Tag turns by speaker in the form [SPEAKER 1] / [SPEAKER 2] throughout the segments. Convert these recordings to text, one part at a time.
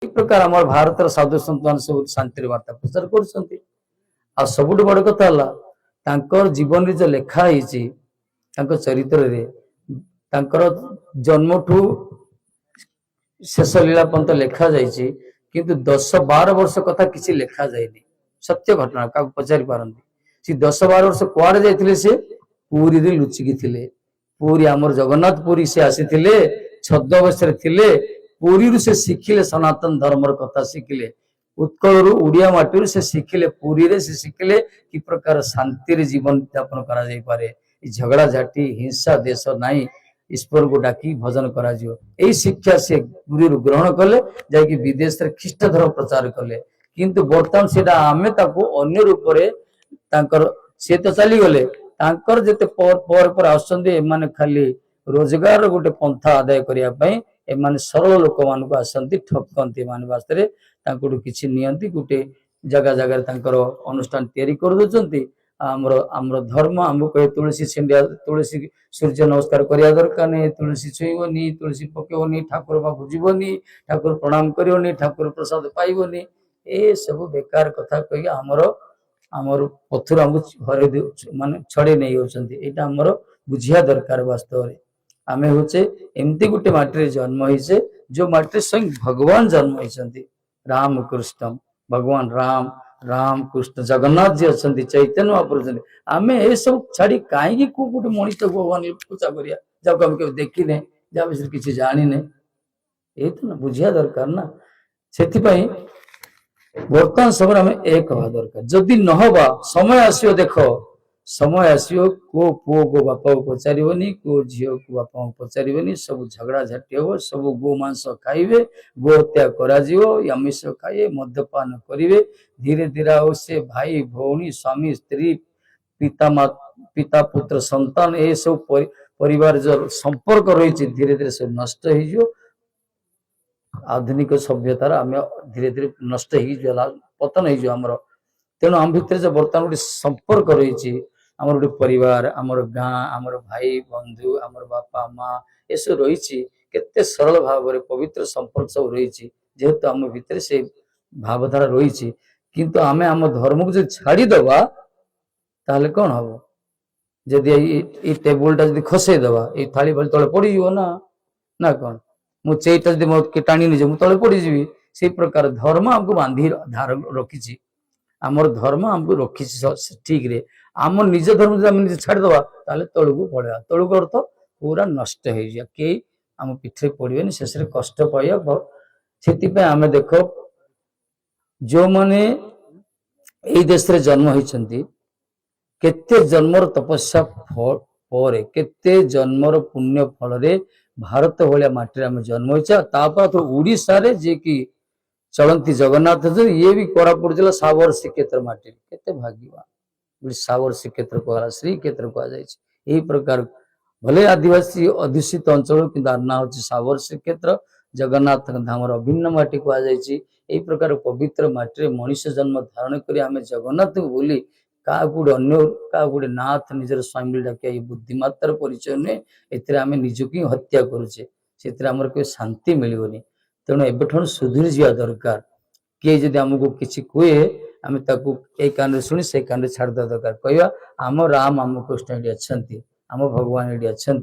[SPEAKER 1] प्रकार आम भारत साधु सन्त मान सब शांति वार्ता प्रचार कर सबुठ बड़ कथा जीवन जो लेखाई चरित्र जन्म ठू शेष लीला पर्यंत लेखा जाइए किंतु 10-12 वर्ष कथा किसी लेखा जाएनि सत्य घटना क्या पचारि पारती सी 10-12 वर्ष कुआड़े जाते से पुरी रे लुचिकी थिले पुरी आमर जगन्नाथ पुरी से आसी छद्मवेश थे पुरी से शिखिले सनातन धर्म कथा शिखिले उत्कल उड़िया माटी से शिखिले पुरी रे से शिखिले कि प्रकार शांति जीवन यापन कर झगड़ा झाटी हिंसा देश नाई ईश्वर को डाकी भजन करा यही शिक्षा से गुरु ग्रहण कले जाकि विदेश रे ख्रीष्ट धर्म प्रचार कले किंतु बर्तमान सेटा आमे ताको अन्य रूप रे तांकर से तो चली गले तांकर जते पर आसुचंदी एमाने खाली रोजगार गोटे पंथा आदाय करिया पई एमाने सरल लोक मान को आसंती ठकंती मान वास्ते तांको किछि नियंती गोटे जगह जगह तांकर अनुष्ठान तैयारी कर दोचंती आमर आमर धर्म आमको कहे तुलसी छिंडिया तुलसी सूर्य नमस्कार करिया दरकार नहीं तुलसी छुईबनी तुलसी पकेबनी ठाकुर पाखु जीवनी ठाकुर प्रणाम करनी ठाकुर प्रसाद पाइबनी ए सब बेकार कथा कही आमर आमर पथर आमको हर माने छड़े नहीं होचंती एटा आमर बुझिया दरकार वास्तव रे आमे होचे एमती गुटे माटी रे जन्म होइसे जो माटी स्वयं भगवान जन्म होइसंती राम कृष्ण भगवान राम राम कृष्ण जगन्नाथ जी अच्छा चैतन्य महाप्रभु आमे ए सब छाड़ी कहीं को गोटे मनीष को भगवान पूजा करिया जब आम के देखने जहाँ विषय किसी जाने ये तो ना बुझिया दरकार ना से बर्तमान समय आम एक हवा दरकार जदि नहबा समय आसो देख समय आसो को पुओ को बापा को पचारनी को झी को बापा को पचारनी सब झगड़ा झाटी हम सब गोमांस खाइबे गो हत्या आमिष खाइए मद्यपान करेंगे धीरे धीरे से भाई भौणी स्वामी स्त्री पिता पुत्र संतान ये सब परिवार जो संपर्क रही धीरे धीरे सब नष्ट हो आधुनिक सभ्यतार आम धीरे धीरे नष्ट हो पतन हो तेणु आम भितर जो बर्तमान गोटे संपर्क रही आमर गोटे परिवार आमर गाँ आमर भाई बंधु आमर बापा माँ ये सब रही केते सरल भाव में पवित्र संपर्क सब रही जेहेतु आम भितर से भावधारा रही किंतु आमे आम धर्म को जो छाड़ीदबा ताहले कौन हम जदि टेबुल टा जब खसईदबा ये थाली भाली तले पड़ ना ना कौन मुझे जब टाणी नहीं मुझे तले पड़जी से प्रकार धर्म आमको बांधी धार रखी आमर धर्म आमको रखी ठीक रे आम निज धर्म जब निजे छाड़ीदबा ताहले तलू को पड़ा तलू को अर्थ पूरा नष्ट हो जाए कई आम पिठे पड़े शेष कष्ट पाइबा से आम देख जो माने यही देश रे जन्म होइछंती केते जन्मर तपस्या फल केते जन्मर पुण्य फल रे भारत भाया माटी आम जन्म होइछा तापर तो ओडिशा रे जे कि चलंती जगन्नाथ जो ये भी कोरापुट जिला सावर श्रीक्षेत्र माटी केते भाग्यवान सावर श्रीक्षेत्र को श्रीक्षेत्र को यही प्रकार भले आदिवासी अधूषित अंचल कि ना हूँ सावर श्रीक्षेत्र जगन्नाथ धामर अभिन्न माटी कहुई प्रकार पवित्र माटी मनुष्य जन्म धारण कर आम जगन्नाथ को बोली क्या गोटे क्या गोटे नाथ निजर स्वामी डाकिया बुद्धिमत्तार परिचय नुहे एम निजक ही हत्या करुचे से आमर कोई शांति मिलनी तेणु एबठ सुधुरी जा दरकार किए जदि आमको किसी कहे आम ए कान शुणी से कान छाड़दा दरकार कहवा आम राम आम कृष्ण ये अच्छा आम भगवान ये अच्छा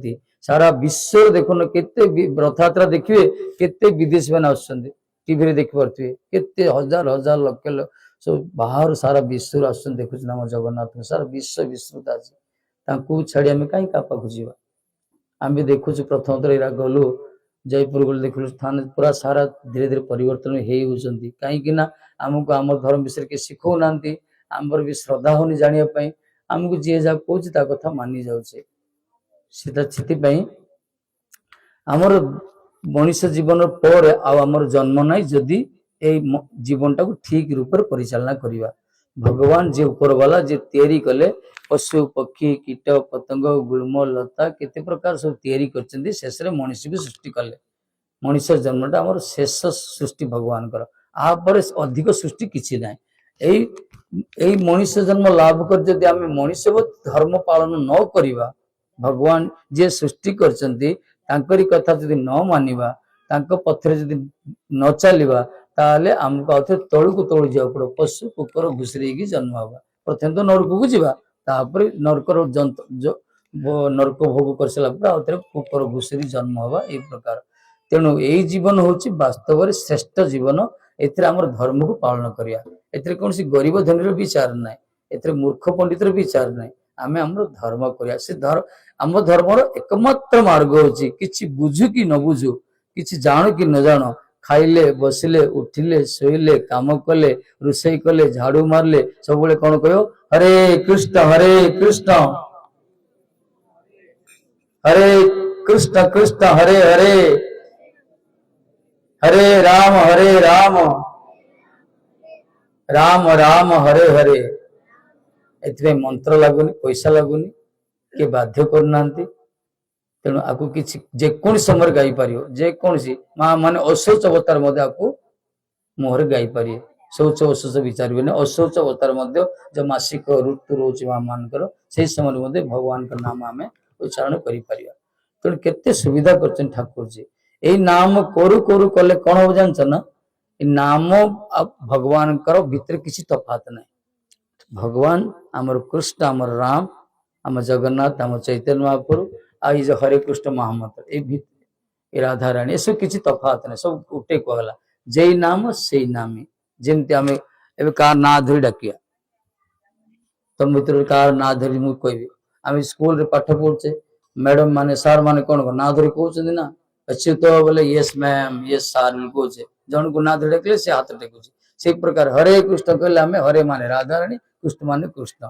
[SPEAKER 1] सारा विश्व देखुन केते रथयात्रा देखिए केते विदेश मैंने आसुचंदी टीवी देखिपे केते हजार हजार लक्ष सब बाहर सारा विश्व आस देखुच आम जगन्नाथ सारा विश्व विस्तृत आज छाड़ी आम कहीं क्या पाक जा आम भी देखु प्रथम थर इरा गलु जयपुर गलु देखु थाने पूरा सारा धीरे धीरे परिवर्तन होती कहीं आमको आम धर्म विषय के शिखौ ना आमर भी श्रद्धा होनी जानापी आमको जी जहाँ कह कथा मानि जाऊे आमर मनुष्य जीवन पर आमर जन्म ना जदि जीवन टाक ठीक रूप से परिचालना करवा भगवान जे ऊपर वाला जे तैयारी कले पशु पक्षी कीट पतंग गुल्म लता केते प्रकार सब तैयारी कर शेष मनुष्य को सृष्टि कले मनुष्य जन्मटा आमर शेष सृष्टि भगवान पर अधिक सृष्टि किसी ना यही मनुष्य जन्म लाभ कर जदि आम मनुष्य धर्म पालन न करवा भगवान जे सृष्टि करचंती तांकरी कथा जदि न मानिबा तांको पथरे जदि न चलिबा ताले हमको आउथे तळुकु तळु जाऊ पड़ो पशु कुकर घुसरी की जन्म हवा प्रथम तो नरक को जीवा तापर नरकर जंत जो नरक भोग कर सला पर आउथे कुकर घुसरी जन्म हवा ए प्रकार तेणु एई जीवन होची वास्तव रे श्रेष्ठ जीवन एथिरे हमर धर्म को पालन करिया एथिरे कोनसी गरीब धनीर विचार नाही एथिरे मूर्ख पंडितर विचार नाही आमे हमर धर्म करिया से धर्म आम धर्मर एकमात्र मार्ग होची किछि बुझु कि न बुझु किछि जानो कि न जानो खाइले बसिले उठिले सोइले काम कले रुसई कले झाड़ू मारले सब बेले कौन कहो हरे कृष्ण हरे कृष्ण कृष्ण हरे हरे हरे राम राम राम हरे हरे एथि मंत्र लगुनि पैसा लगुनि के बाध्य करना तेणु आपको किसी जेकोसी समय गाई पार जेकोसी माँ माने अशौच अवतार आपको मुहर गाई पारे शौच अशौच विचार अशौच अवतार जो मासिक ऋतु रोच माँ मानकर से समय भगवान का नाम आम उच्चारण कर तेणु केते सुविधा कर ठाकुर जी यही नाम करू करू कले कौन हम जानच ना नाम भगवान भितर किसी तफात ना भगवान आमर कृष्ण आमर राम आम जगन्नाथ आम चैतन्य महाप्रभु आई जो हरे कृष्ण महामंत्र ये राधा रानी ये सब किसी तफात नहीं सब उठे कहला जे नाम से नाम जमती आम ए ना धरी डाकिया तुम भर कार ना धरी मुझे कहबी आम स्कूल पाठ पढ़ुचे मैडम माने सार माने कौन ना धरी कहते ना अच्छे तो बोले यस मैम यस सार कहे जन को ना धरी डाकिले से हाथ टेकुचे से प्रकार हरे कृष्ण कहले आम हरे माने राधा रानी कृष्ण माने कृष्ण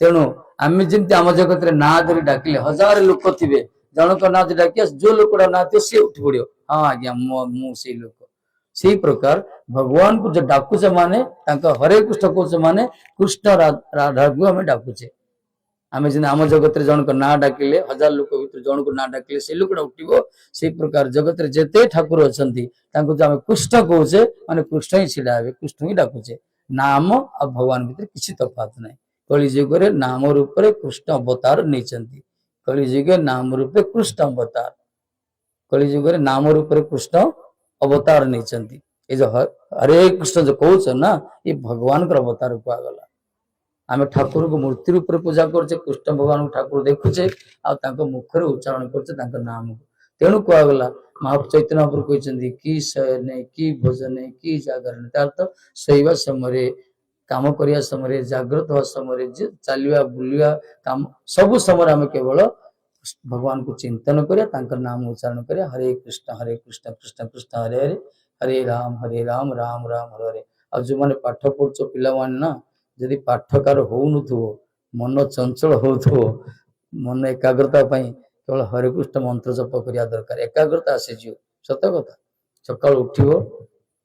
[SPEAKER 1] तेणु आम जमी आम जगत ना धरी डाकिले हजार लोक थे जनक ना डाकिया जो लोकटा ना थे सी उठी पड़ो हाँ आज्ञा मुझे लोक से प्रकार भगवान को जो डाकुचे माने हरे कृष्ण कहे माने कृष्ण राधा को आम डाकुचे आम जमी आम जगत जनक ना डाकिले हजार लोक भर जन को ना डाकिले से लोकटा उठो से प्रकार जगत जिते ठाकुर अच्छा जो आम कृष्ण कहे माने कृष्ण ही छिड़ा हे कृष्ण ही डाकुचे नाम आ भगवान भीतर किसी तफात नहीं कलिजुग नाम रूप कृष्ण अवतार नहीं कलिजुग नाम रूपे कृष्ण अवतार कलिजुग नाम रूप कृष्ण अवतार नहीं ये जो हरे कृष्ण जो कौच ना ये भगवान का अवतार कहगला आम ठाकुर को मूर्ति रूप पूजा करछे कृष्ण भगवान को ठाकुर देखुचे मुखर उच्चारण करछे नाम को तेणु कहगला चैतन्य महाप्रभु कहते कि शयने कि भोजने कि जागरण अर्थ शोवा समय काम करने समय जागृत हवा समय चलवा बुलवा काम सब समय आम केवल भगवान को चिंतन करिया नाम उच्चारण करिया हरे कृष्ण कृष्ण कृष्ण हरे हरे हरे राम राम राम हरे हरे आ जो मैंने पाठ पढ़ुच पिला ना जदि पाठकार हो मन चंचल हो मन एकाग्रता केवल हरे कृष्ण मंत्र जप करिया दरकार एकाग्रता आसीज सत कथा सकाल उठिबो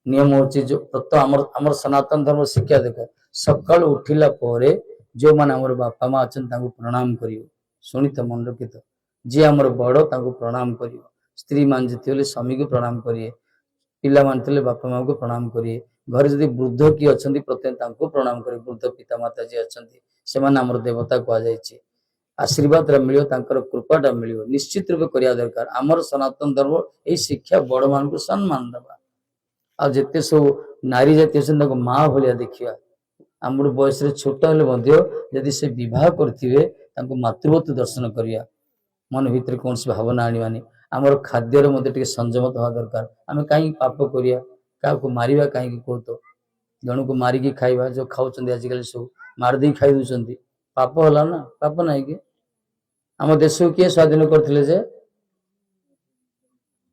[SPEAKER 1] नियम होची जो प्रत आमर सनातन धर्म शिक्षा देख सकाल उठिला परे जो माने हमर बापा माँ अछन तांको प्रणाम करियो सुनी त मन रखित जे हमर बड़ तांको प्रणाम करियो स्त्री मान जति स्वामी को प्रणाम करिए पिला मान थे बापा माँ को प्रणाम करिए घर जदि वृद्ध किए अछंती प्रत्येक तांको प्रणाम करिए वृद्ध पिता माता जी अछंती से माने हमर देवता कहा जायछि आशीर्वाद मिलियो तांकर कृपाटा मिलियो निश्चित रूप करिया दरकार आमर सनातन धर्म ए शिक्षा बड़ मान को सम्मान दबा आ जिते सब नारी जाति माँ भाया देखा आम बयस छोट हेल्ले से बह करेंगे मातृवत दर्शन करिया मन भितर कौन भावना आनी आमर खाद्यर मध्य संयमत हवा दरकार आम कहीं पाप करिया क्या मारिबा कहीं कह जन को मारिकी खाइबा जो खाऊँ आजिकल सब मारदे खाई दूसरी पाप है ना पाप ना कि आम देश को किए स्वाधीन करते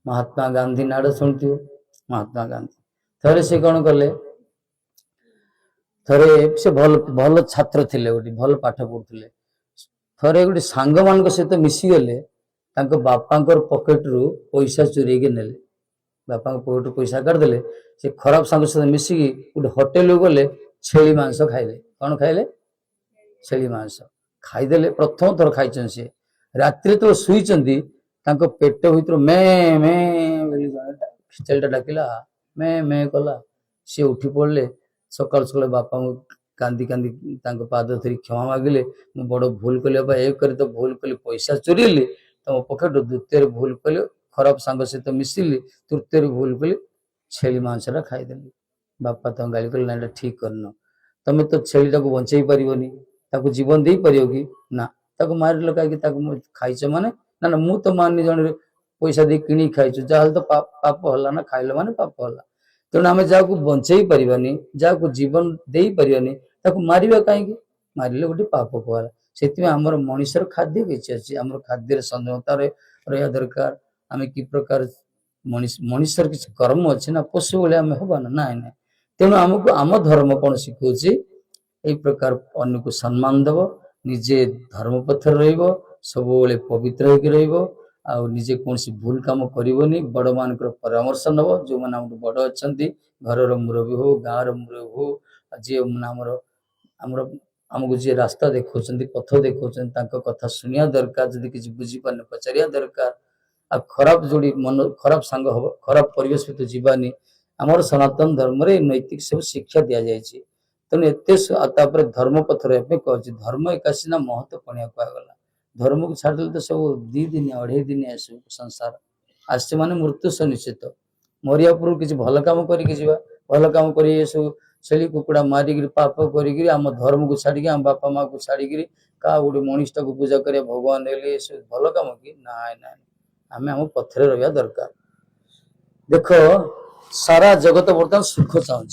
[SPEAKER 1] महात्मा गांधी नाड़ शुणु महात्मा गांधी थे से कौन कले थे से भल भल छात्र थे गोटे भल पाठ पढ़ुले थे गोटे सांग मान सहित मिसीगले बापा पकेट रु पैसा चोरी ने बापा पकेट रु पैसा काटिदेले से खराब सांग सहित मिसिकी गोटे होटेल गले छेली मांस खाइले कौन खाइले छेली मांस खाईदे प्रथम थर खाई सी रात्रि तो शुई पेट भर मे मे छेलीटा डाकिला मे मे कला सी उठी पड़े सकाल सकाल बापा कांदी कांदी पाद धरी क्षमा मागिले मु बड़ भूल कली बाबा एक तो भूल कली पैसा चोरीली तुम पकेट द्वितीय भूल कली खराब सांग सहित मिसिली तृतीय भूल कली छेली मांसटा खाईदेली बापा तो गाली कले ना ठीक करन तमे तो छेली को बंचई पारिबनी ताको जीवन दे पारियो कि ना ताको मारिल कहीं खाइछ माने ना ना मु तो मानी जन पैसा दे किणी खाइछु जहाल तो पाप होला ना खाइल माने पाप होला तेणु आम जहाँ बंचई पारिबानी जहाँ जीवन दे पारिबानी ताको मारिबा कहीं मारिले गोटे पाप कहला से आमर मनुष्यर खाद्य किसी अच्छी आम खाद्य संयमता रहा दरकार आम कि प्रकार मनुष्यर किसी कर्म अच्छे ना पशु भाई आम हवा ना ना ना तेणु आमको आम धर्म कौन शिखौच यही प्रकार अन्य को सम्मान दब निजे धर्म पथर रब पवित्र हो निजे कौन भूल कम करनी बड़ मान परामर्श नब जो मैंने बड़ अच्छा घर मुरबी हो गाँव मुरबी हो जी आमर आमर आमको जी रास्ता देखा पथ देखा कथा शुणा दरकार जब किसी बुझीपारे पचारिया दरकार आ खराब जोड़ी मन खराब सांग हम खराब परिवेश तो जीवानी आमर सनातन धर्म रे नैतिक सब शिक्षा दि जाए तेणु एत धर्म पथ रहा कह धर्म एकासी ना महत्व पढ़िया कहगला धर्म को छाड़ तो सब 2 दिन 2.5 दिन सब संसार आस मृत्यु सुनिश्चित मरिया पूर्व किसी भल कम करके भल कम कर सब छेली कुकुड़ा मारिक पाप करम धर्म को छाड़ी आम बापा माँ को छाड़ी क्या गोटे मनीषटा को पूजा कर भगवान सब भल कम कि ना ना आम आम पथरे रहा दरकार देख सारा जगत बर्तमान सुख चाहूँ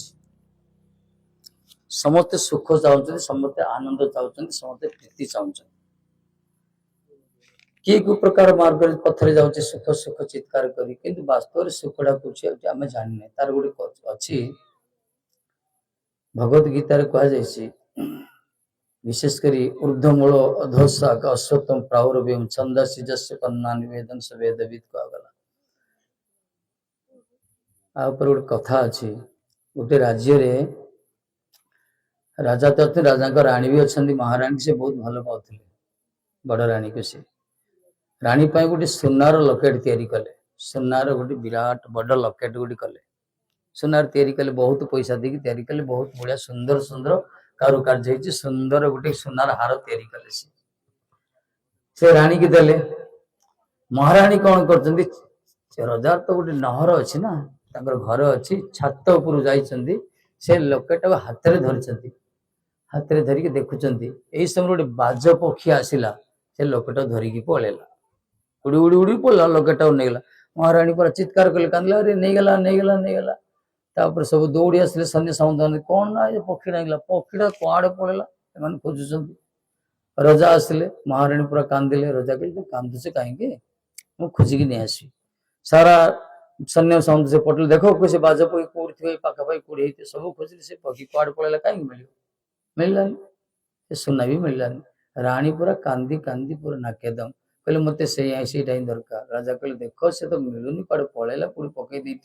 [SPEAKER 1] समस्ते सुख चाहते समस्ते आनंद चाहते समस्ते प्रीति चाहते किए को प्रकार मार्ग पथरे जाऊे सुख सुख चित्कार करी वास्तव सुखटा कौन आम जानी तार गोटे अच्छी भगवत गीतार कहुई विशेषकर ऊर्धमूल अधोशाक अश्वत्थम प्रावरव्यम छंदासी जस्य कन्ना निवेदन से वेदविद कहगला आपर गोटे कथा अच्छी गोटे राज्य रे राजा तो राजा का राणी भी अच्छा महाराणी से बहुत भल पाते बड़ राणी को सी राणी गोटे सुनार लकेट तैयारी कले सुनार गोटे विराट बड़ लकेट गोटे कले सुनार तैयारी कले बहुत पैसा देकी तैयारी कले बहुत बढ़िया सुंदर सुंदर कारुकार्य सुंदर गोटे सुनार हार तैयारी कले से राणी की देले महाराणी कौन कर रजार तो गोटे नहर अच्छी ना घर अच्छी छात उपर जाइए से लकेट हाथ में धरी हाथ में धरिकी देखुं यही समय गोटे बाज पक्षी आसला से लकेट धरिकी पलैला उड़ी उड़ी उड़ी पड़ा लकेट नहींगला महाराणी पूरा चित्कार कले कांदला अरे नहीं गला नहीं गला नहीं गला तापर सब दौड़ी आसले सन्या सामंत कौन ना ये पक्षी नहीं पक्षीटा कड़े पलैला खोजुंट रजा आसले महाराणी पूरा कांदिले रजा कहले कांदुचे कहीं मुझे खोजिकी नहीं आसि सारा सन्या सामंत से पटेल देख से बाज पक्षी कौटी पाखापाखि कौड़ी सब खोजिले से पक्षी कड़े पलैला कहीं मिललानी सुना भी मिललानी राणी पूरा कांदी कांदी पूरा नाकेदम कहले मत से दरकार राजा कहले देख से तो मिलूनी कड़े पलैला पूरी पकई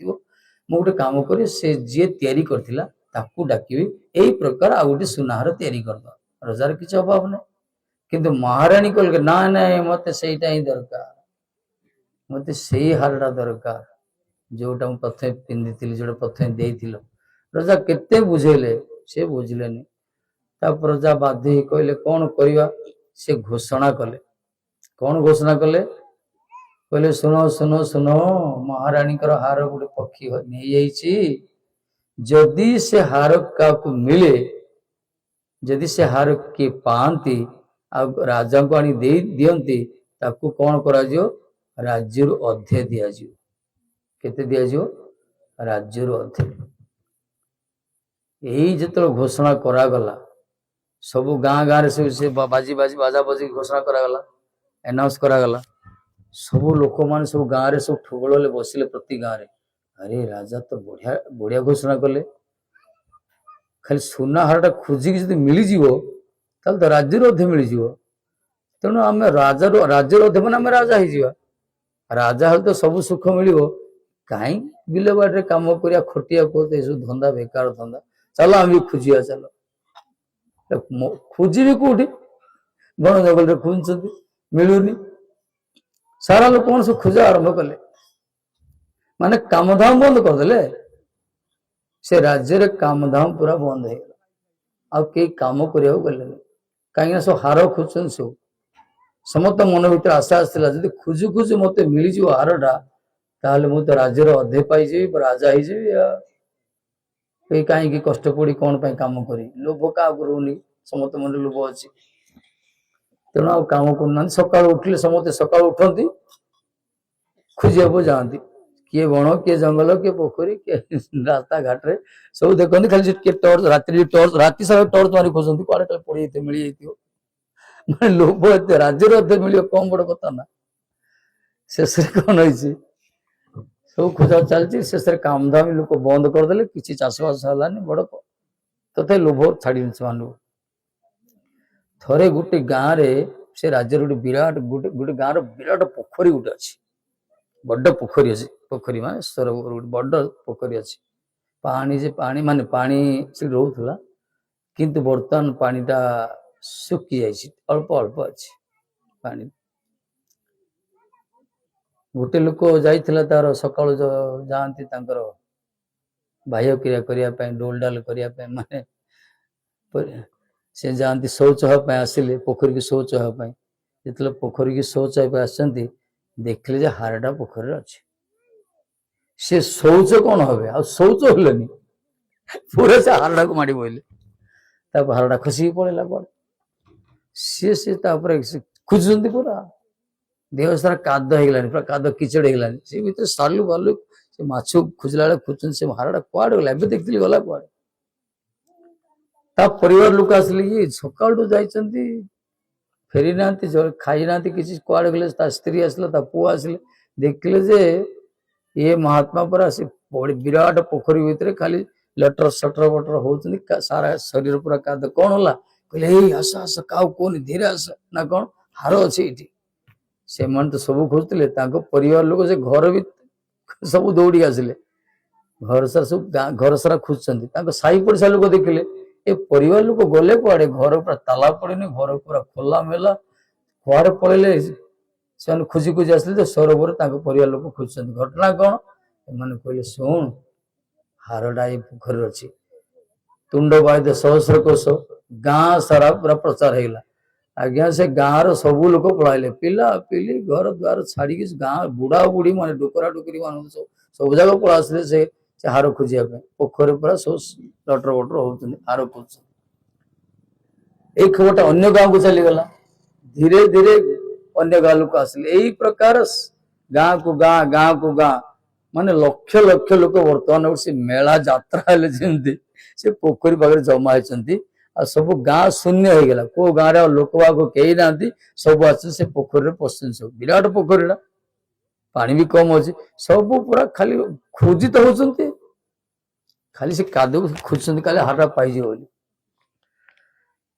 [SPEAKER 1] मुझे गोटे कम कर जी तैयारी करथिला ताकू डाकिबी यही प्रकार आ गोटे सुनाहार तैयारी करद रजार किसी अभाव ना किंतु महाराणी कहले ना ना मत से दरकार मत से हारटा दरकार जोटा मुझे प्रथम पिंधि जो प्रथम देथिल रजा केते बुझेले से बुझिलेनी तापर रजा बाध्य कहले कौन करवा से घोषणा कले कौन घोषणा कले कहले सुनो सुनो सुनो महाराणी हार गोटे पक्षी नहीं जदि से हार क्या मिले जदि से हार किए पाती राजा को आनी दियंती ताकू कौन करा राज्य अधे दिज्व केते दिज्व राज्य अधे यही जो घोषणा करागला सब गाँ गाँव सब से बाजी बाजी बाजा बाजी घोषणा करागला एनाउंस करागला सब लोक मान सब गाँव में सब ठोगल बसिले प्रति गाँव में अरे राजा तो बढ़िया बढ़िया घोषणा कले खाली सुना हारटा खोजिक मिलजी तो राज्य अधे मिलज तेणु आम राज्य अधे मैंने आम राजा हो राजा हेल्ले तो सब सुख मिल कहीं बिल बाटे कम करिया खटिया को सब धंदा बेकार धंदा चलो आम भी खोजिया चलो खोजी कौटी वन जंगल खोज मिलूनी सारा लोक मैंने सब खोजा आरंभ कले माने कामधाम बंद करदे से राज्य रे कामधाम पूरा बंद हो गला आ कई काम करिया गले कहीं सब हार खोजन सब समस्त मन भर आशा आसला जब खोजु खोजु मत मिलज हारटा ताल मु तो राज्यर अधे पाई राजा हो कहीं कहीं कष्ट पड़ी कौन पाई काम करी लोभ क्या रोनी समस्त मन लोभ अच्छी तेणु आ कम करना सका उठिले समस्ते सका उठती खोजिया जाती किए बण किए जंगल किए पोखरी किए रास्ता घाट रे सब देखते खाली किए टर्च राति सारा टर्च मारी खोजती कड़े कल पड़ जाते मिल जाइए मैं लोभ एत राज्य मिल कम बड़ कथा ना शेष कौन हो सब खोजा चलती शेष कामधाम लोक बंद करदे किसी चाषबास है बड़ तथा लोभ छाड़ी से थरे गोटे गाँव से राज्य गोटे विराट गोटे गोटे गाँव विराट पोखरी गोटे अच्छी बड़ पोखरी अच्छी पोखरी मान सरोवर गोटे बड़ पोखरी अच्छी पानी से पानी माने पानी से रोला किंतु बर्तमान पानीटा सुखी जाइए अल्प अल्प अच्छी पानी गोटे लोक जाइला तार सका जाती बाह्य क्रिया करने डोल डाल करने माने से जाती शौच हाँपाई आसिले पोखरी की शौच हाँपाई जो पोखरी की शौच हाँपाई आसती देखले जे हारटा पोखरी अच्छे से शौच कौन हे आ शौच हलनी पूरा से हारटा को माड़ी बोले हारटा खसिक पड़ेगा कौन सी खोजुंट पूरा देह सारा काद हो पूरा काद किचड़ होगा सी भर सालू बालू से माछ खोजला बेले खोजुन से हारटा कुआड़े गला देखी गला कुआड़े परिवार लोक आसिले ये सका जाती फेरी ना खाई ना किसी कुआड़े गले स्त्री आसला पुआ आसिले देखले जे ये महात्मा पर से विराट पोखरी भितर खाली लटर सटर बटर होती सारा शरीर पूरा काद कौन होला कहले आस आस का कौन धीरे आस ना कौन हार अच्छे ये से मन तो सब खोजते परिवार लोग से घर भी सब दौड़ी आसिले घर सारा सब घर सारा खोजुंट साई पड़िशा लोग देखिले ए परिवार लोग गले कुआड़े घर पूरा ताला पड़ेनि घर पूरा खोला मेला कुआड़े पड़े से खोजी खोजी आसले तो सरोवर परिवार लोग खोजुंट घटना कौन मैंने कहले शुण हारटा ये पोखरी अच्छी तुंड बाध सहस्र कोश गाँ सारा पूरा प्रचार होगा आज्ञा से गाँव सबू लोक पढ़ाइले पिला पिली घर द्वार छाड़ी गाँ बुढ़ा बुढ़ी मान डुकरा डुकरी मान सब जगह पड़ा आसले से हार खोजा पोखरी पूरा सब लटर बटर होती हार खोज ये खबरटा अन्य गाँव को चलीगला धीरे धीरे अन्य गाँव लोक आसिले यही प्रकार गाँ को गाँ माने लक्ष लक्ष लोक बर्तमान से मेला यात्रा जमी से पोखरी पाखे जमा होती आ सब गाँ शून्य हो गला को गाँव लोक बाग कई ना सब आस पोखरी पशुन सब विराट पोखरीटा पानी भी कम अच्छे सब पूरा खाली खोजित होती खाली से काद खोजुंट खाली हारटा पाई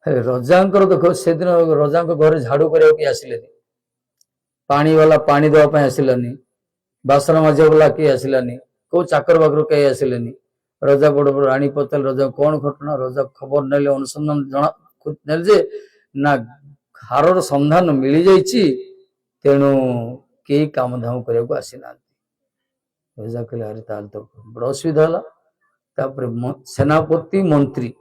[SPEAKER 1] रजा देख से दिन रजा घर झाड़ू करने आसिले पानी वाला पानी देवाई आसिलानी बासन मजा वाला किए आसिलानी को चाकर बाकर कई आसिलेनी रजा बड़ बड़ राणी पचार रजा कौन घटना रजा खबर ना अनुसंधान जना जे ना हारर संधान मिल जाइए तेणु कई काम धाम करने को आसी ना रजा कहले अरे ताल तो बड़ असुविधा है सेनापति मंत्री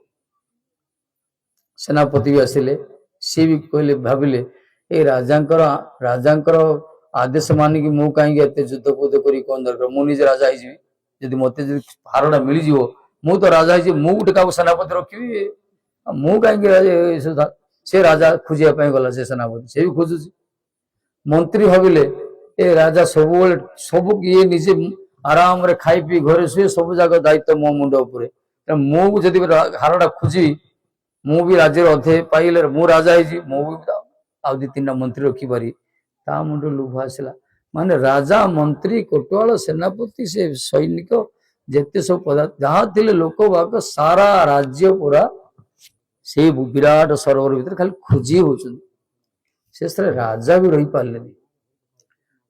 [SPEAKER 1] सेनापति भी आसिले सी भी कहले भाविले ए राजांकर आदेश मानिक मु कहीं युद्ध बुद्ध कर कौन दरकार मुझे राजा होदी मत हारटा मिल मु तो राजा मु गोटे क्या सेनापति रखी मु कहीं से राजा खोजापी गला से सेनापति से भी खोजुची मंत्री भाविले ए राजा सब ये निजे आराम रे खाई पी घरे शुए सब जगह दायित्व मो मुंड उपर मुझे हारटा खोजी मु भी राज्य अधे पाइले मु राजा मु आ दी तीन मंत्री रखिपारी ता मुंड लुभ आसला माने राजा मंत्री कोटवाल सेनापति से सैनिक जेते सब पदार्थ जहाँ थे लोक बाग सारा राज्य पूरा से विराट सरोवर भीतर खाली खोजी होती शेष राजा भी रही पारे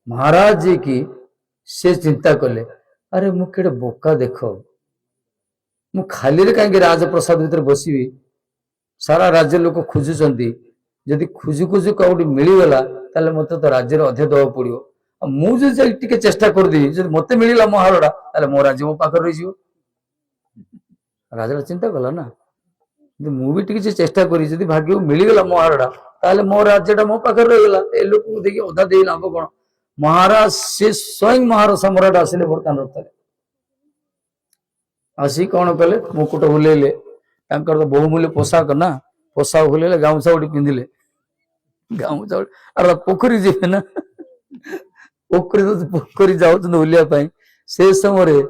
[SPEAKER 1] महाराज जी की से चिंता कले अरे मुझे बोका देख मु खाली कहीं राजप्रसाद भीतर बसबी सारा राज्य लोक खोजुंट जदि खोजु खोजु कौटी मिलगला ताले मत तो राज्य अधे दवा पड़ो मुझे चेष्टा करदेवी मत मिलला मो हारटा मो राज्य मो पाखे रही राजा चिंता कला ना मुझे चेष्टा करी भाग्य मिलगला मो हारटा मो राज्यटा मो पाखे रहीगला ए लोक देखिए अधा दे लाभ कौन महाराज से स्वयं महाराज सम्राट आसिले बर्तमान रथरे आसी कौन कले मुकुट बुलेले तांकर तो बहुमूल्य पोशाक ना पोशाक बुलेले गामछा गोटे पिंधिले गामछा अरे पोखरी जीवे ना पोखरी जाऊँ बुलिया से समय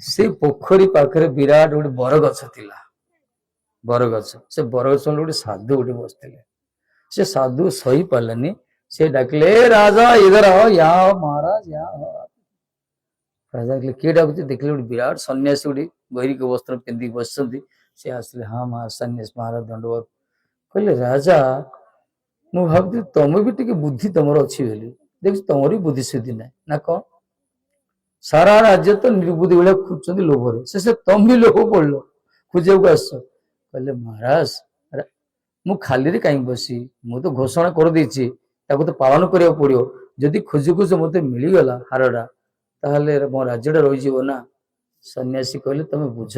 [SPEAKER 1] से पोखरी पाखरे विराट गोटे बरगछ थिला बरगछ से बरगछ गोटे साधु गोटे बसते से साधु सही पारानी से डाकिले राजा इधर आओ यहाँ आओ महाराज यहाँ आओ राजा कहले किए डाकुच देखिले गोटे विराट सन्यासी गोटे गैरिक वस्त्र पिंधि बस से आसले हाँ सन्यास महाराज दंडवत कहले राजा मु भावती तुम भी टिके बुद्धि तुम अच्छी देख तुम भी बुद्धि सुद्धि ना ना कौन सारा राज्य तो निर्बुद्धि भाया खोजुंट लोभरे से तुम भी लोभ पड़ल खोजा को आस कहले महाराज मु खाली कहीं बसी मु तो घोषणा कर देछि ताको तो पालन करिया पड़ियो जदि खोजु खोज मते मिलीगला हारडा ताहले मो राज्यटा रही ना सन्यासी कहले तमे बुझ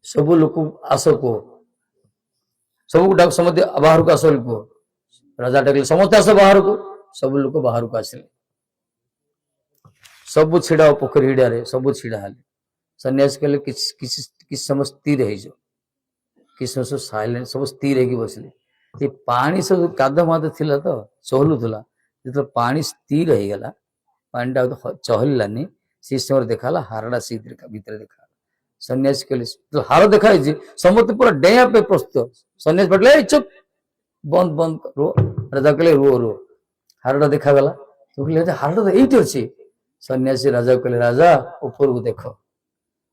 [SPEAKER 1] सब लोक आस को सब डाक समझ बाहर को आस को राजा डाकले समस्त आस बाहर को सब लोक बाहर को आसिले सब छिड़ा पोखरी हिड़े सब छिड़ा हेले सन्यासी कहले किस समय स्थिर हो किस समय साइलेंट सब स्थिर होगी बसले ये पानी सब काद माद थिला तो चहलुला जो पानी स्थिर हो गला पानी तो चहलानी से समय देखा हारडा से भीतर देखा सन्यासी कहले तो हार देखा समस्त पूरा डेया पे प्रस्तुत सन्यासी पटले चुप बंद बंद रो राजा कहले रो रो हारडा देखा गला तो कहले हारडा तो ये अच्छी सन्यासी राजा कहले राजा ऊपर को देख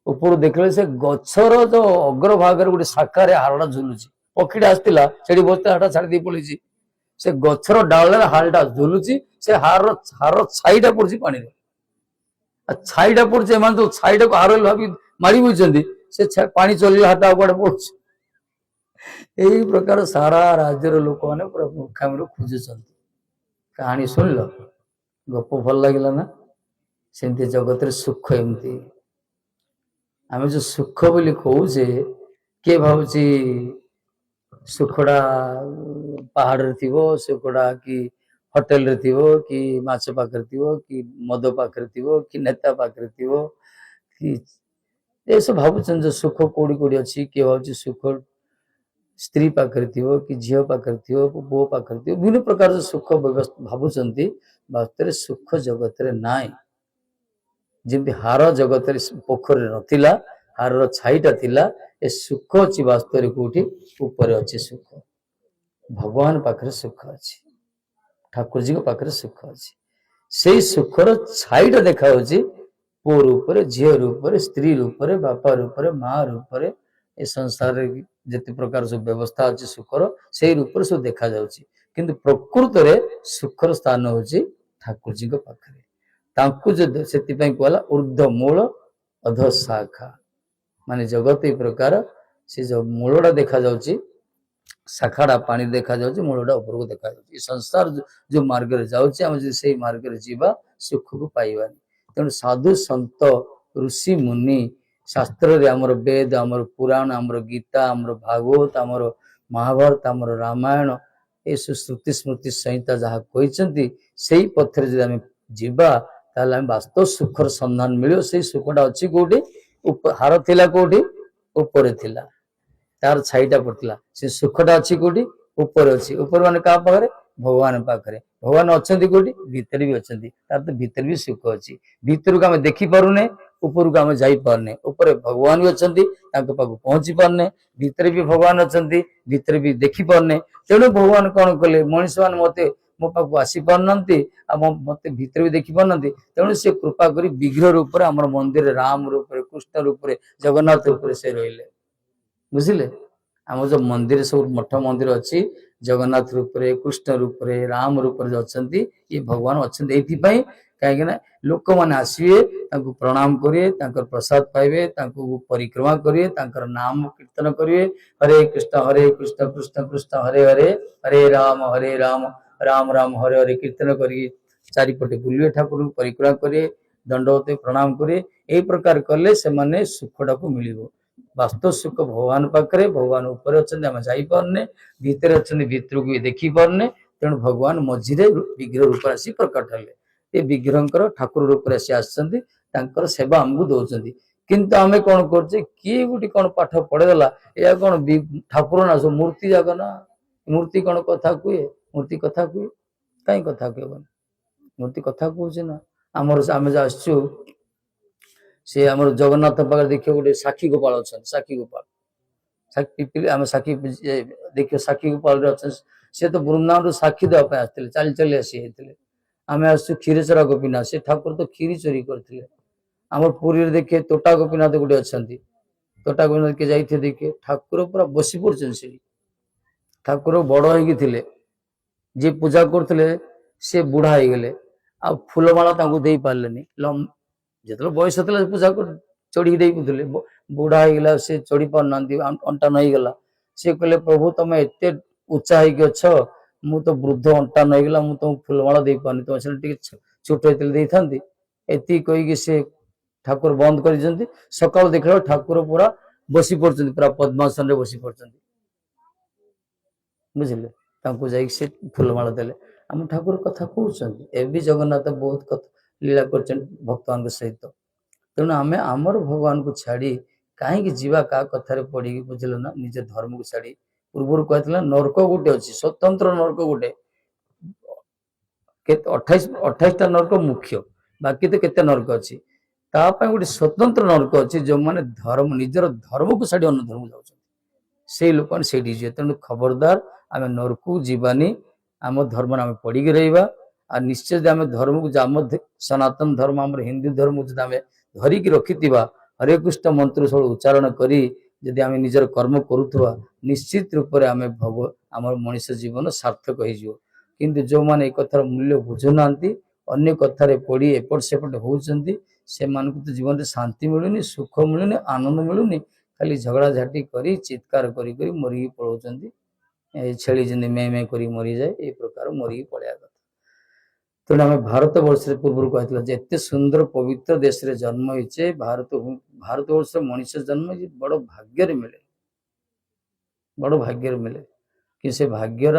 [SPEAKER 1] ऊपर देखले से गछर जो अग्रभाग गोटे शाखार हारडा झुलुची पक्षीटा आसला से बसते हाटा छाड़ी दी पड़ी से गछर डाल हारडा झुलुची से हार हार छाईटा पड़ी पानी छाईटा पड़ी एम तो छाईटा को हार भावी मारी बुझे से पानी चल हाटा कड़े पड़ यही प्रकार सारा राज्यर लोक मैंने पूरा मूर्खामी खोजुंट कहानी शुणिल गप भल लगे ना सेमती जगत सुख एमती आम जो सुख बोली कहे किए भावुची सुखड़ा पहाड़ थी सुखड़ा कि होटेल रे थी कि माछ पाखे थी कि मद पाखे थी कि नेता पाखे थी कि ये सब भावुन जो सुख कौड़ी कौड़ी अच्छी किए भाव सुख स्त्री पाखे थी कि झील पाखे थी पु पाखे थी विभिन्न प्रकार सुख व्यवस्था भावुंट वास्तव सुख जगत नाई जमी हार जगत पोखरी नथिला हार छाईटा थिला ए सुख अच्छी वास्तव कौटी ऊपर अच्छे सुख भगवान पाखे सुख अच्छी ठाकुर जी पाखे सुख अच्छी से सुखर छाईटा देखा पुओ रूप झील रूप स्त्री रूप बापा रूप माँ रूप ए संसार जिते प्रकार सब व्यवस्था अच्छी सुखर से रूप सब देखा जाउछि किंतु प्रकृत रे सुखर स्थान होछि ठाकुर जी पाखे तांकु जो से कहला ऊर्ध्व मूल अध शाखा माने जगत ये प्रकार से जो मूलटा देखा जाउछि शाखाटा पानी देखा जाउछि मूलटा ऊपर को देखा जाउछि संसार जो मार्ग रे जाउछि हम जे से मार्ग रे जीवा सुख को पाइबानी तेणु साधु संत ऋषि मुनि शास्त्र रे हमर वेद हमर पुराण हमर गीता हमर भागवत हमर महाभारत हमर रामायण ए श्रुति स्मृति संहिता जहाँ कहते से पथरे जब आम जीवा ताले वास्तव सुखर संधान मिलो से सुखटा अच्छी कौटी हार थिला कौटी ऊपर थिला तार छाईटा पड़ता से सुखटा अच्छी कौटी ऊपर अच्छी ऊपर मान क्या पाखे भगवान पाखे भगवान अच्छा कौटी भीतर भी अच्छा तार तो भीतर भी सुख अच्छी भीतर को आम देखी पारुने ऊपर को आम जाने ऊपर भगवान भी अच्छा पहुंची पारने भीतर भी भगवान अच्छा भीतर भी देखी पारने तेणु भगवान कौन कले मनीष मान मत मो पाक आसी पारना मत भीतर भी देखी पारना तेणु से कृपा करी विग्रह रूप आम मंदिर राम रूप कृष्ण रूप जगन्नाथ रूप से रहिले बुझिले आम जो मंदिर सब मठ मंदिर अच्छी जगन्नाथ रूप कृष्ण रूप राम रूप अच्छा ये भगवान अच्छा कहीं लोक मैंने आसवे प्रणाम करेंगे प्रसाद पाइबे परिक्रमा करेंगे नाम कीर्तन करेंगे हरे कृष्ण कृष्ण कृष्ण हरे हरे हरे राम राम राम हरे हरे कीर्तन करी चारिपटे बुलिए ठाकुर परिक्रमा करेंगे दंडवत प्रणाम करेंगे यही प्रकार कले से माने सुखटा को मिल वास्तव सुख भगवान पाखे भगवान ऊपर अच्छा आम जापे भीतर अच्छा भीतर को देखी पारने तेणु भगवान मझीरे विग्रह रूप आसी प्रकट हेले ये विग्रह ठाकुर रूप आसी ତାଙ୍କର ସେବା ଆମକୁ ଦଉଛନ୍ତି। କିନ୍ତୁ ଆମେ କଣ କରୁଛେ, କିଏ ଗୋଟେ କଣ ପାଠ ପଢେଇଦେଲା, ଏହା କଣ ଠାକୁର ନା ସବୁ ମୂର୍ତ୍ତି ଯାକ ନା, ମୂର୍ତ୍ତି କଣ କଥା କୁହେ? ମୂର୍ତ୍ତି କଥା କୁହେ? କାହିଁ କଥା କହିବନି? ମୂର୍ତ୍ତି କଥା କହୁଛି ନା। ଆମର ଆମେ ଯୋଉ ଆସିଛୁ, ସେ ଆମର ଜଗନ୍ନାଥ ପାଖରେ ଦେଖିବ ଗୋଟେ ସାକ୍ଷୀ ଗୋପାଳ ଅଛନ୍ତି, ସାକ୍ଷୀ ଗୋପାଳ ଆମେ ସାକ୍ଷୀ ଦେଖିବ ସାକ୍ଷୀ ଗୋପାଳରେ ଅଛନ୍ତି। ସେ ତ ବୃନ୍ଦାବନରୁ ସାକ୍ଷୀ ଦେବା ପାଇଁ ଆସିଥିଲେ, ଚାଲି ଚାଲି ଆସି ଯାଇଥିଲେ। ଆମେ ଆସିଛୁ କ୍ଷୀରଚୋରା ଗୋପୀନାଥ, ସେ ଠାକୁର ତ କ୍ଷୀରି ଚୋରି କରିଥିଲେ। ଆମର ପୁରୀରେ ଦେଖିବେ ତୋଟା ଗୋପୀନାଥ ଗୋଟେ ଅଛନ୍ତି, ତୋଟା ଗୋପୀନାଥ କିଏ ଯାଇଥିବେ ଦେଖିବେ, ଠାକୁର ପୁରା ବସି ପଡୁଛନ୍ତି ସେଠି। ଠାକୁର ବଡ ହେଇକି ଥିଲେ, ଯିଏ ପୂଜା କରୁଥିଲେ ସେ ବୁଢା ହେଇଗଲେ, ଆଉ ଫୁଲମାଳ ତାଙ୍କୁ ଦେଇ ପାରିଲେନି। ଯେତେବେଳେ ବୟସ ଥିଲା ପୂଜା ଚଢିକି ଦେଇଥିଲେ, ବୁଢା ହେଇଗଲା, ସେ ଚଢି ପାରୁନାହାନ୍ତି, ଅଣ୍ଟା ନଇଗଲା। ସେ କହିଲେ ପ୍ରଭୁ ତମେ ଏତେ ଉଚ୍ଚା ହେଇକି ଅଛ, ମୁଁ ତ ବୃଦ୍ଧ, ଅଣ୍ଟା ନଇଗଲା, ମୁଁ ତମକୁ ଫୁଲମାଳ ଦେଇପାରୁନି, ତମେ ସେଟା ଟିକେ ଛୋଟ ହେଇଥିଲେ ଦେଇଥାନ୍ତି। ଏତିକି କହିକି ସେ ଠାକୁର ବନ୍ଦ କରିଛନ୍ତି। ସକାଳୁ ଦେଖିଲା ଠାକୁର ପୁରା ବସି ପଡୁଛନ୍ତି, ପୁରା ପଦ୍ମାସନରେ ବସି ପଡୁଛନ୍ତି, ବୁଝିଲେ? ତାଙ୍କୁ ଯାଇକି ସେ ଫୁଲମାଳ ଦେଲେ। ଆମ ଠାକୁର କଥା କହୁଛନ୍ତି, ଏବେ ଜଗନ୍ନାଥ ବହୁତ କଥା ଲୀଳା କରିଛନ୍ତି ଭକ୍ତମାନଙ୍କ ସହିତ। ତେଣୁ ଆମେ ଆମର ଭଗବାନଙ୍କୁ ଛାଡି କାହିଁକି ଯିବା କାହା କଥାରେ ପଡିକି, ବୁଝିଲ ନା? ନିଜ ଧର୍ମକୁ ଛାଡି। ପୂର୍ବରୁ କହିଥିଲା ନର୍କ ଗୋଟେ ଅଛି, ସ୍ୱତନ୍ତ୍ର ନର୍କ ଗୋଟେ, 28ଟା ନର୍କ ମୁଖ୍ୟ, ବାକି ତ କେତେ ନର୍କ ଅଛି। ତା ପାଇଁ ଗୋଟେ ସ୍ୱତନ୍ତ୍ର ନର୍କ ଅଛି, ଯୋଉମାନେ ନିଜର ଧର୍ମକୁ ଛାଡି ଅନ୍ୟ ଧର୍ମକୁ ଯାଉଛନ୍ତି, ସେଇ ଲୋକମାନେ ସେଇଠି ଯିବେ। ତେଣୁ ଖବରଦାର ଆମେ ନର୍କକୁ ଯିବାନି, ଆମ ଧର୍ମରେ ଆମେ ପଡିକି ରହିବା। ଆଉ ନିଶ୍ଚୟ ଯଦି ଆମେ ଧର୍ମକୁ, ଆମ ସନାତନ ଧର୍ମ, ଆମର ହିନ୍ଦୁ ଧର୍ମକୁ ଯଦି ଆମେ ଧରିକି ରଖିଥିବା, ହରେ କୃଷ୍ଣ ମନ୍ତ୍ର ସବୁ ଉଚ୍ଚାରଣ କରି ଯଦି ଆମେ ନିଜର କର୍ମ କରୁଥିବା, ନିଶ୍ଚିତ ରୂପରେ ଆମର ମଣିଷ ଜୀବନ ସାର୍ଥକ ହେଇଯିବ। କିନ୍ତୁ ଯୋଉମାନେ ଏ କଥାର ମୂଲ୍ୟ ବୁଝୁନାହାନ୍ତି, ଅନ୍ୟ କଥାରେ ପଡି ଏପଟ ସେପଟ ହଉଛନ୍ତି, ସେମାନଙ୍କୁ ତ ଜୀବନରେ ଶାନ୍ତି ମିଳୁନି, ସୁଖ ମିଳୁନି, ଆନନ୍ଦ ମିଳୁନି, ଖାଲି ଝଗଡା ଝାଟି କରି ଚିତ୍କାର କରି କରି ମରିକି ପଳଉଛନ୍ତି। ଛେଳି ଯେମିତି ମେ ମେ କରି ମରିଯାଏ, ଏଇ ପ୍ରକାର ମରିକି ପଳେଇବା କଥା। ତେଣୁ ଆମେ ଭାରତ ବର୍ଷରେ ପୂର୍ବରୁ କହିଥିଲା ଯେ ଏତେ ସୁନ୍ଦର ପବିତ୍ର ଦେଶରେ ଜନ୍ମ ହେଇଛେ, ଭାରତ ବର୍ଷରେ ମଣିଷ ଜନ୍ମ ବଡ ଭାଗ୍ୟରେ ମିଳେ, ବଡ ଭାଗ୍ୟରେ ମିଳେ। କି ସେ ଭାଗ୍ୟର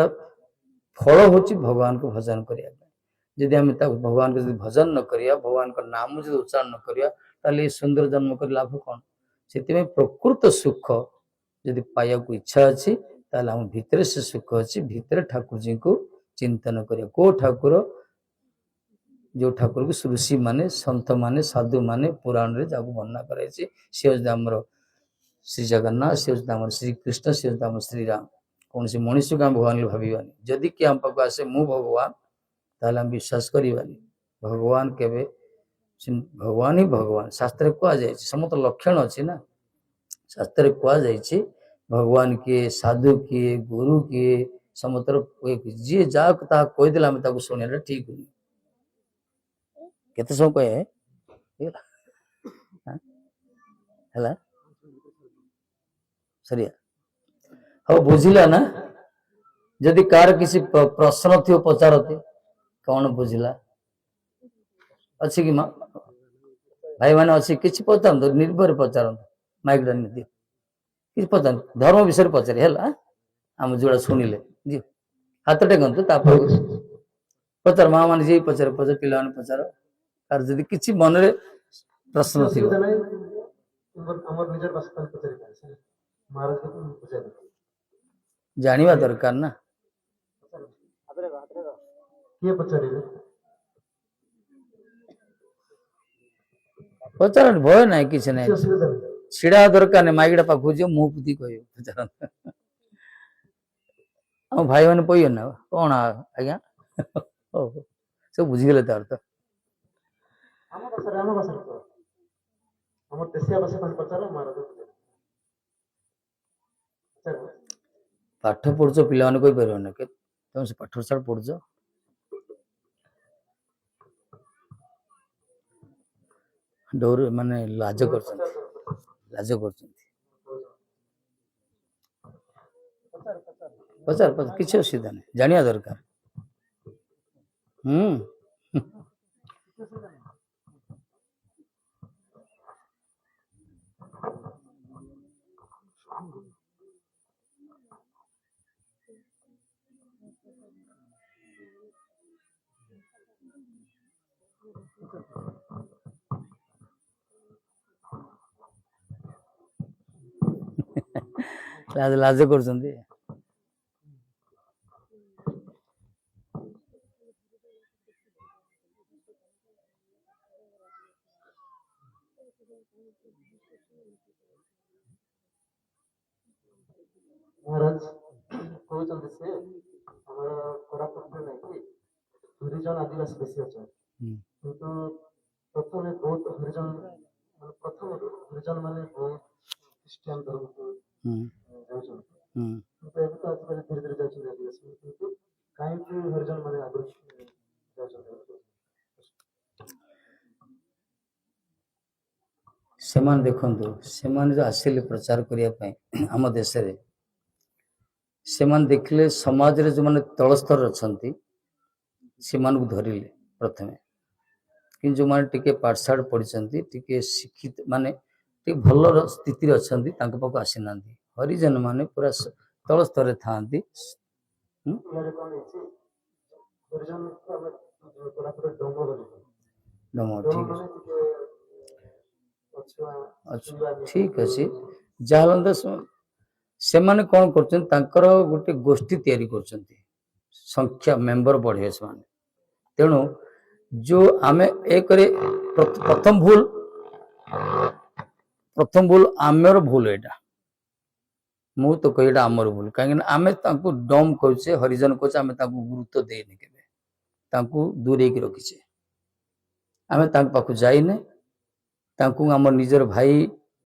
[SPEAKER 1] ଫଳ ହଉଛି ଭଗବାନଙ୍କୁ ଭଜନ କରିବା ପାଇଁ। ଯଦି ଆମେ ତାକୁ ଭଗବାନଙ୍କୁ ଯଦି ଭଜନ ନ କରିବା, ଭଗବାନଙ୍କ ନାମ ଯଦି ଉଚ୍ଚାରଣ ନ କରିବା, ତାହେଲେ ଏ ସୁନ୍ଦର ଜନ୍ମ କରି ଲାଭ କଣ? ସେଥିପାଇଁ ପ୍ରକୃତ ସୁଖ ଯଦି ପାଇବାକୁ ଇଚ୍ଛା ଅଛି, ତାହେଲେ ଆମ ଭିତରେ ସେ ସୁଖ ଅଛି। ଭିତରେ ଠାକୁରଜୀଙ୍କୁ ଚିନ୍ତନ କରିବା। କୋଉ ଠାକୁର? ଯୋଉ ଠାକୁରକୁ ଋଷି ମାନେ, ସନ୍ଥ ମାନେ, ସାଧୁ ମାନେ ପୁରାଣରେ ଯାହାକୁ ବର୍ଣ୍ଣନା କରାଯାଇଛି, ସେ ହଉଛି ଆମର ଶ୍ରୀ ଜଗନ୍ନାଥ, ସେ ହଉଛି ଆମର ଶ୍ରୀକୃଷ୍ଣ, ସେ ହଉଛି ଆମର ଶ୍ରୀରାମ। କୌଣସି ମଣିଷକୁ ଆମେ ଭଗବାନ ଭାବିବାନି। ଯଦି କିଏ ଆମ ପାଖକୁ ଆସେ ମୁଁ ଭଗବାନ, ତାହେଲେ ଆମେ ବିଶ୍ୱାସ କରିବାନି। ଭଗବାନ କେବେ, ଭଗବାନ ହିଁ ଭଗବାନ। ଶାସ୍ତ୍ରରେ କୁହାଯାଇଛି, ସମସ୍ତ ଲକ୍ଷଣ ଅଛି ନା, ଶାସ୍ତ୍ରରେ କୁହାଯାଇଛି ଭଗବାନ କିଏ, ସାଧୁ କିଏ, ଗୁରୁ କିଏ, ସମସ୍ତର ଯିଏ ଯାହାକୁ ତାହା କହିଦେଲେ ଆମେ ତାକୁ ଶୁଣିବାଟା ଠିକ ନୁହେଁ। କେତେ ସମୟ କହେ ହେଲା, ସରିଆ ହଉ, ବୁଝିଲା ନା? ଯଦି କାହାର କିଛି ପ୍ରଶ୍ନ ଥିବ ପଚାରନ୍ତି, କଣ ବୁଝିଲା? ଅଛି କି ଭାଇ ମାନେ ଅଛି? କିଛି ପଚାରନ୍ତୁ, ନିର୍ଭୟରେ ପଚାରନ୍ତୁ, ମାଇକ୍ ଦିଅ, କିଛି ପଚାରନ୍ତୁ, ଧର୍ମ ବିଷୟରେ ପଚାରି ହେଲା। ଆମେ ଯୋଉଟା ଶୁଣିଲେ ହାତ ଟେକନ୍ତୁ, ତାପରେ ପଚାର, ମା ମାନେ ଯିଏ ପଚାର, ପିଲାମାନେ ପଚାର, ତାର ଯଦି କିଛି ମନରେ ପ୍ରଶ୍ନ ଥିବ। ଜାଣିବା ଦରକାର ନା। କିଏ ପଚାରିବେ? ପଚାର, ଭୟ ନାହିଁ, କିଛି ନାହିଁ, ଛିଡା ଦରକାର ନାହିଁ, ମାଇକିଟା ପାଖକୁ ଯିବ, ମୁହଁ ପୁତି କହିବ ପଚାର। ଆମ ଭାଇ ମାନେ କହିବେ ନା, କଣ ଆଜ୍ଞା? ହଉ, ସବୁ ବୁଝିଗଲେ ତ ଅର୍ଥ। ଆମର ଦେଶିଆ ଭାଷା ପଚାର। ପାଠ ପଢୁଛ, ପିଲାମାନେ କହିପାରିବ ନା, ତମେ ସେ ପାଠ ସାଠ ପଢୁଛ? ଡର ମାନେ ଲାଜ କରୁଛନ୍ତି, ଲାଜ କରୁଛନ୍ତି। ପଚାର, କିଛି ଅସୁବିଧା ନାହିଁ, ଜାଣିବା ଦରକାର। ଲାଜ କରୁଛନ୍ତି।
[SPEAKER 2] महाराज कहते से आम कोरापुट नहीं कि हरिजन आदिवासी बेसी अच्छा किंतु प्रथम बहुत हरिजन प्रथम हरिजन माने बहुत ख्रीस्टियन धर्म को जाऊँ किंतु एवं तो आजकल धीरे धीरे जाऊँ आदिवासी किंतु कहीं हरिजन माने आगुरी जाऊँ
[SPEAKER 1] ସେମାନେ ଦେଖନ୍ତୁ ସେମାନେ ଯୋଉ ଆସିଲେ ପ୍ରଚାର କରିବା ପାଇଁ ଆମ ଦେଶରେ ସେମାନେ ଦେଖିଲେ ସମାଜରେ ଯୋଉମାନେ ତଳ ସ୍ତରରେ ଅଛନ୍ତି ସେମାନଙ୍କୁ ଧରିଲେ ପ୍ରଥମେ କିନ୍ତୁ ଯୋଉମାନେ ଟିକେ ପାଠଶାଠ ପଢିଛନ୍ତି ଟିକେ ଶିକ୍ଷିତ ମାନେ ଟିକେ ଭଲ ସ୍ଥିତିରେ ଅଛନ୍ତି ତାଙ୍କ ପାଖକୁ ଆସିନାହାନ୍ତି। ହରିଜନ ମାନେ ପୁରା ତଳ ସ୍ତରରେ ଥାଆନ୍ତି। ଠିକ ଅଛି ଯାହା ସେମାନେ କଣ କରୁଛନ୍ତି ତାଙ୍କର ଗୋଟେ ଗୋଷ୍ଠୀ ତିଆରି କରୁଛନ୍ତି ସଂଖ୍ୟା ମେମ୍ବର ବଢିବେ ସେମାନେ। ତେଣୁ ଯୋଉ ଆମେ ଏକରେ ପ୍ରଥମ ଭୁଲ ଆମର ଭୁଲ ଏଇଟା ମୁଁ ତ କହି ଏଇଟା ଆମର ଭୁଲ କାହିଁକିନା ଆମେ ତାଙ୍କୁ ଡମ୍ କରୁଛେ ହରିଜନ କରୁଛେ ଆମେ ତାଙ୍କୁ ଗୁରୁତ୍ୱ ଦେଇନି କେବେ ତାଙ୍କୁ ଦୂରେଇକି ରଖିଛେ ଆମେ ତାଙ୍କ ପାଖକୁ ଯାଇନେ ତାଙ୍କୁ ଆମର ନିଜର ଭାଇ